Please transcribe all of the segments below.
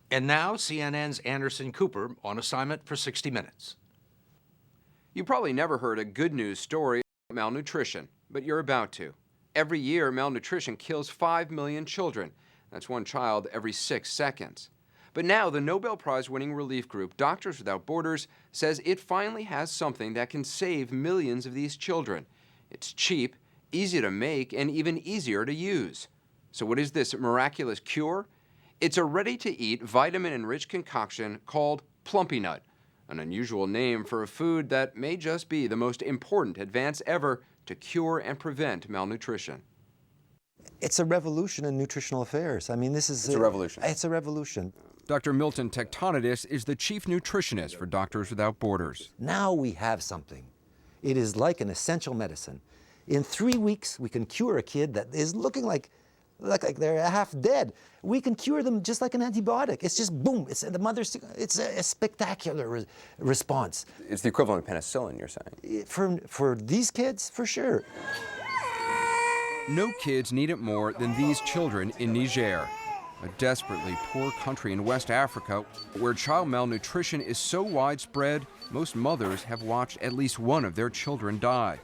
And now, CNN's Anderson Cooper on assignment for 60 Minutes. You probably never heard a good news story about malnutrition, but you're about to. Every year, malnutrition kills 5 million children. That's one child every 6 seconds. But now, the Nobel Prize-winning relief group Doctors Without Borders says it finally has something that can save millions of these children. It's cheap, easy to make, and even easier to use. So what is this miraculous cure? It's a ready-to-eat, vitamin-enriched concoction called Plumpy Nut, an unusual name for a food that may just be the most important advance ever to cure and prevent malnutrition. It's a revolution in nutritional affairs. I mean, this is... It's a revolution. It's a revolution. Dr. Milton Tectonidis is the chief nutritionist for Doctors Without Borders. Now we have something. It is like an essential medicine. In 3 weeks, we can cure a kid that is looking like they're half dead. We can cure them just like an antibiotic. It's just boom. It's a spectacular response. It's the equivalent of penicillin, you're saying? For these kids, for sure. No kids need it more than these children in Niger, a desperately poor country in West Africa where child malnutrition is so widespread, most mothers have watched at least one of their children die.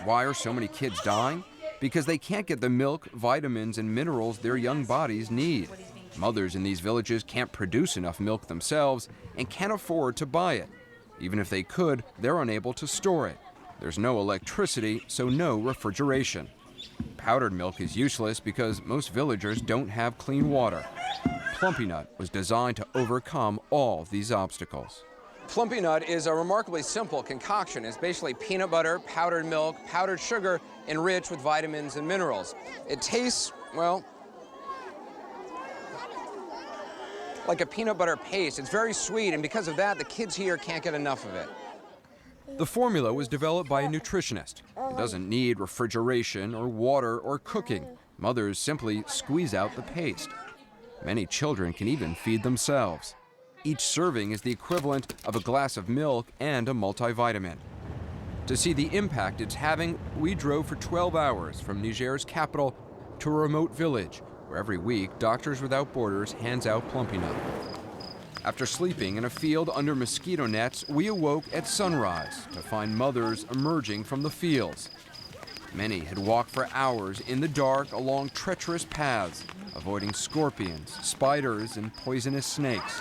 Why are so many kids dying? Because they can't get the milk, vitamins, and minerals their young bodies need. Mothers in these villages can't produce enough milk themselves and can't afford to buy it. Even if they could, they're unable to store it. There's no electricity, so no refrigeration. Powdered milk is useless because most villagers don't have clean water. Plumpy Nut was designed to overcome all these obstacles. Plumpy Nut is a remarkably simple concoction. It's basically peanut butter, powdered milk, powdered sugar, enriched with vitamins and minerals. It tastes, well, like a peanut butter paste. It's very sweet, and because of that, the kids here can't get enough of it. The formula was developed by a nutritionist. It doesn't need refrigeration or water or cooking. Mothers simply squeeze out the paste. Many children can even feed themselves. Each serving is the equivalent of a glass of milk and a multivitamin. To see the impact it's having, we drove for 12 hours from Niger's capital to a remote village, where every week Doctors Without Borders hands out Plumpy Nut. After sleeping in a field under mosquito nets, we awoke at sunrise to find mothers emerging from the fields. Many had walked for hours in the dark along treacherous paths, avoiding scorpions, spiders, and poisonous snakes.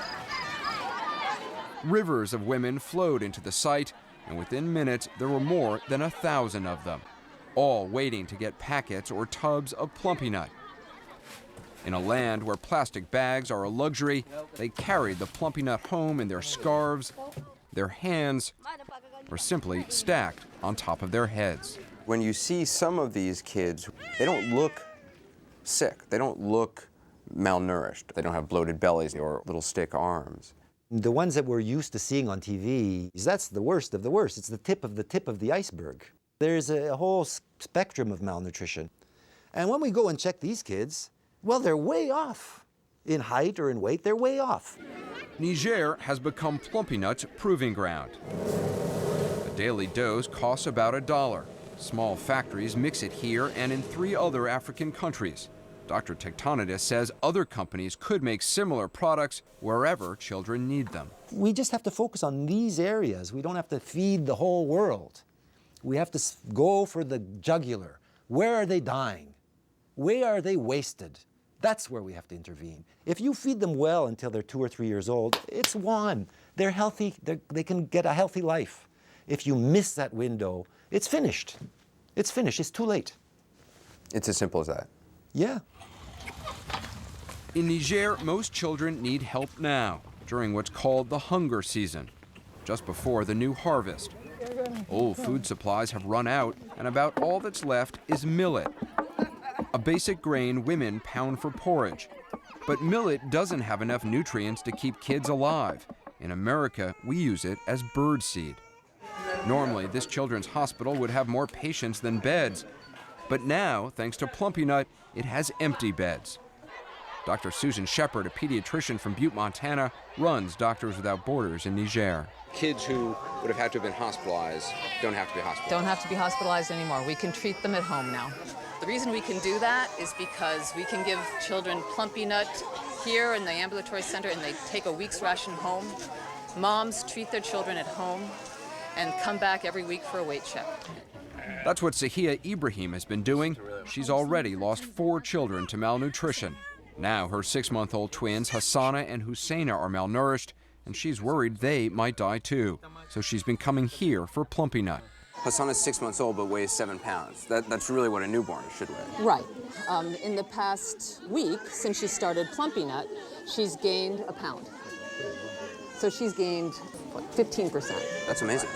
Rivers of women flowed into the site, and within minutes there were more than 1,000 of them, all waiting to get packets or tubs of Plumpy Nut. In a land where plastic bags are a luxury, they carried the Plumpy Nut home in their scarves, their hands, or simply stacked on top of their heads. When you see some of these kids, they don't look sick. They don't look malnourished. They don't have bloated bellies or little stick arms. The ones that we're used to seeing on TV, that's the worst of the worst. It's the tip of the iceberg. There's a whole spectrum of malnutrition. And when we go and check these kids, well, they're way off. In height or in weight, they're way off. Niger has become Plumpy Nut's proving ground. A daily dose costs about $1. Small factories mix it here and in 3 other African countries. Dr. Tectonidis says other companies could make similar products wherever children need them. We just have to focus on these areas. We don't have to feed the whole world. We have to go for the jugular. Where are they dying? Where are they wasted? That's where we have to intervene. If you feed them well until they're 2 or 3 years old, it's won. They're healthy, they can get a healthy life. If you miss that window, it's finished. It's finished, it's too late. It's as simple as that. Yeah. In Niger, most children need help now, during what's called the hunger season, just before the new harvest. Old food supplies have run out, and about all that's left is millet, a basic grain women pound for porridge. But millet doesn't have enough nutrients to keep kids alive. In America, we use it as bird seed. Normally, this children's hospital would have more patients than beds. But now, thanks to Plumpy Nut, it has empty beds. Dr. Susan Shepard, a pediatrician from Butte, Montana, runs Doctors Without Borders in Niger. Kids who would have had to have been hospitalized don't have to be hospitalized. Don't have to be hospitalized anymore. We can treat them at home now. The reason we can do that is because we can give children Plumpy Nut here in the ambulatory center, and they take a week's ration home. Moms treat their children at home and come back every week for a weight check. That's what Sahia Ibrahim has been doing. She's already lost 4 children to malnutrition. Now her 6-month-old twins, Hassana and Husseina, are malnourished, and she's worried they might die too. So she's been coming here for Plumpy Nut. Hassana's 6 months old but weighs 7 pounds. That's really what a newborn should weigh. Right. In the past week, since she started Plumpy Nut, she's gained a pound. So she's gained, what, 15%. That's amazing.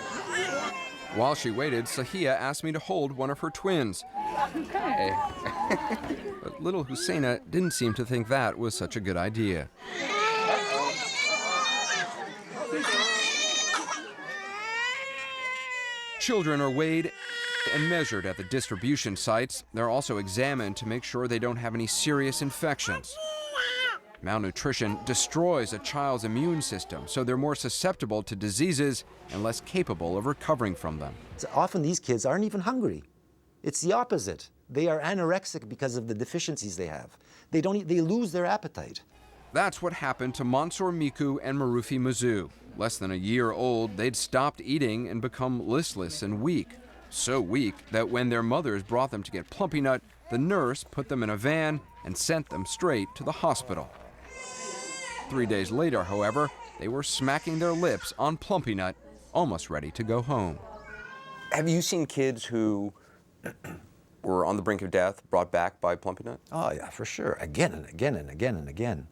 While she waited, Sahia asked me to hold one of her twins. Okay. But little Husseina didn't seem to think that was such a good idea. Children are weighed and measured at the distribution sites. They're also examined to make sure they don't have any serious infections. Malnutrition destroys a child's immune system, so they're more susceptible to diseases and less capable of recovering from them. So often these kids aren't even hungry. It's the opposite. They are anorexic because of the deficiencies they have. They lose their appetite. That's what happened to Mansour Miku and Marufi Mizzou. Less than a year old, they'd stopped eating and become listless and weak. So weak that when their mothers brought them to get Plumpy Nut, the nurse put them in a van and sent them straight to the hospital. 3 days later, however, they were smacking their lips on Plumpy Nut, almost ready to go home. Have you seen kids who were on the brink of death brought back by Plumpy Nut? Oh yeah, for sure. Again and again and again and again.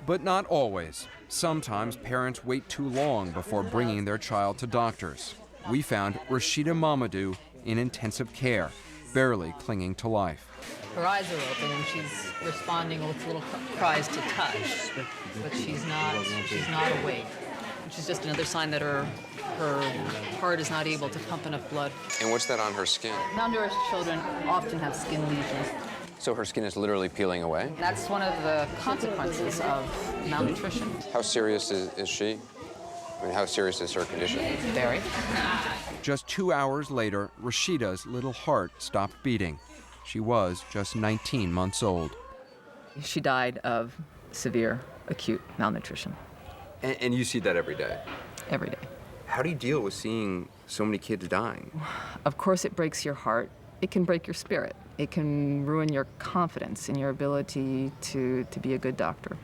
But not always. Sometimes parents wait too long before bringing their child to doctors. We found Rashida Mamadou in intensive care, barely clinging to life. Her eyes are open and she's responding with little cries to touch, but she's not awake. Which is just another sign that her heart is not able to pump enough blood. And what's that on her skin? Malnourished children often have skin lesions. So her skin is literally peeling away? That's one of the consequences of malnutrition. How serious is she? I mean, how serious is her condition? Very. Just 2 hours later, Rashida's little heart stopped beating. She was just 19 months old. She died of severe acute malnutrition. And you see that every day? Every day. How do you deal with seeing so many kids dying? Of course it breaks your heart. It can break your spirit. It can ruin your confidence in your ability to be a good doctor.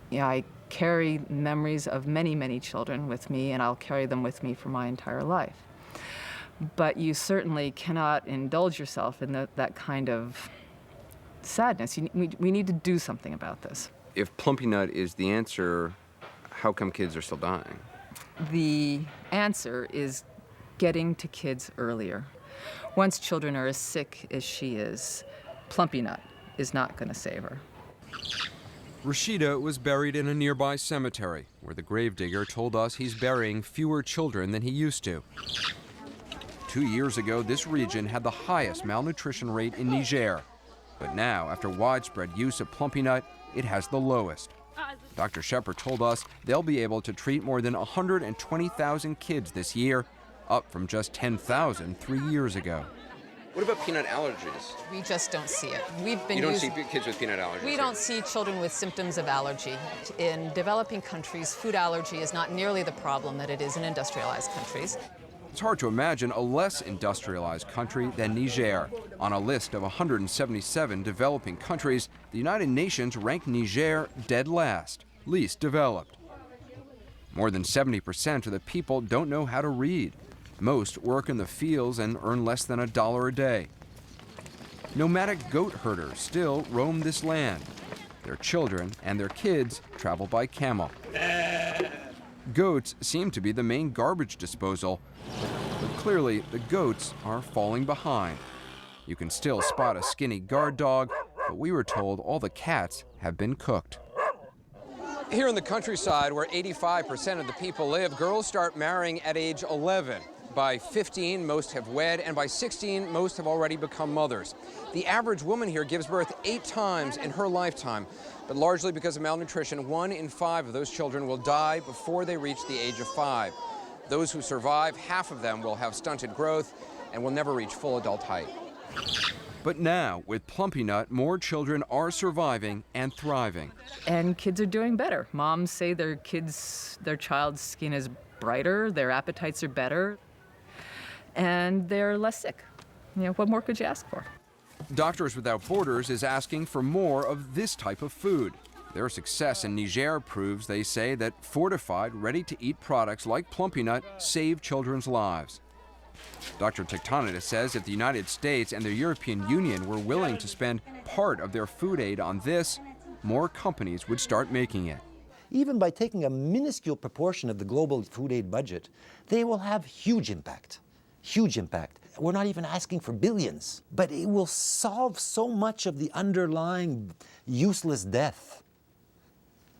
Yeah, I carry memories of many, many children with me, and I'll carry them with me for my entire life. But you certainly cannot indulge yourself in that kind of sadness. We need to do something about this. If Plumpy Nut is the answer, how come kids are still dying? The answer is getting to kids earlier. Once children are as sick as she is, Plumpy Nut is not going to save her. Rashida was buried in a nearby cemetery, where the gravedigger told us he's burying fewer children than he used to. 2 years ago, this region had the highest malnutrition rate in Niger. But now, after widespread use of Plumpy Nut, it has the lowest. Dr. Shepard told us they'll be able to treat more than 120,000 kids this year, up from just 10,000 3 years ago. What about peanut allergies? We just don't see it. You don't see kids with peanut allergies? We don't see children with symptoms of allergy. In developing countries, food allergy is not nearly the problem that it is in industrialized countries. It's hard to imagine a less industrialized country than Niger. On a list of 177 developing countries, the United Nations ranked Niger dead last, least developed. More than 70% of the people don't know how to read. Most work in the fields and earn less than $1 a day. Nomadic goat herders still roam this land. Their children and their kids travel by camel. Goats seem to be the main garbage disposal, but clearly the goats are falling behind. You can still spot a skinny guard dog, but we were told all the cats have been cooked. Here in the countryside, where 85% of the people live, girls start marrying at age 11. By 15, most have wed, and by 16, most have already become mothers. The average woman here gives birth 8 times in her lifetime, but largely because of malnutrition, 1 in 5 of those children will die before they reach the age of 5. Those who survive, half of them will have stunted growth and will never reach full adult height. But now, with Plumpy Nut, more children are surviving and thriving. And kids are doing better. Moms say their child's skin is brighter, their appetites are better, and they're less sick. You know, what more could you ask for? Doctors Without Borders is asking for more of this type of food. Their success in Niger proves, they say, that fortified, ready-to-eat products like Plumpy Nut save children's lives. Dr. Tectonitis says if the United States and the European Union were willing to spend part of their food aid on this, more companies would start making it. Even by taking a minuscule proportion of the global food aid budget, they will have huge impact. Huge impact. We're not even asking for billions, but it will solve so much of the underlying useless death.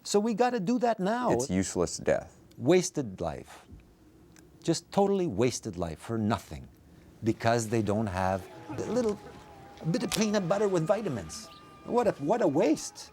So we got to do that now. It's useless death. Wasted life. Just totally wasted life for nothing because they don't have a bit of peanut butter with vitamins. What a waste.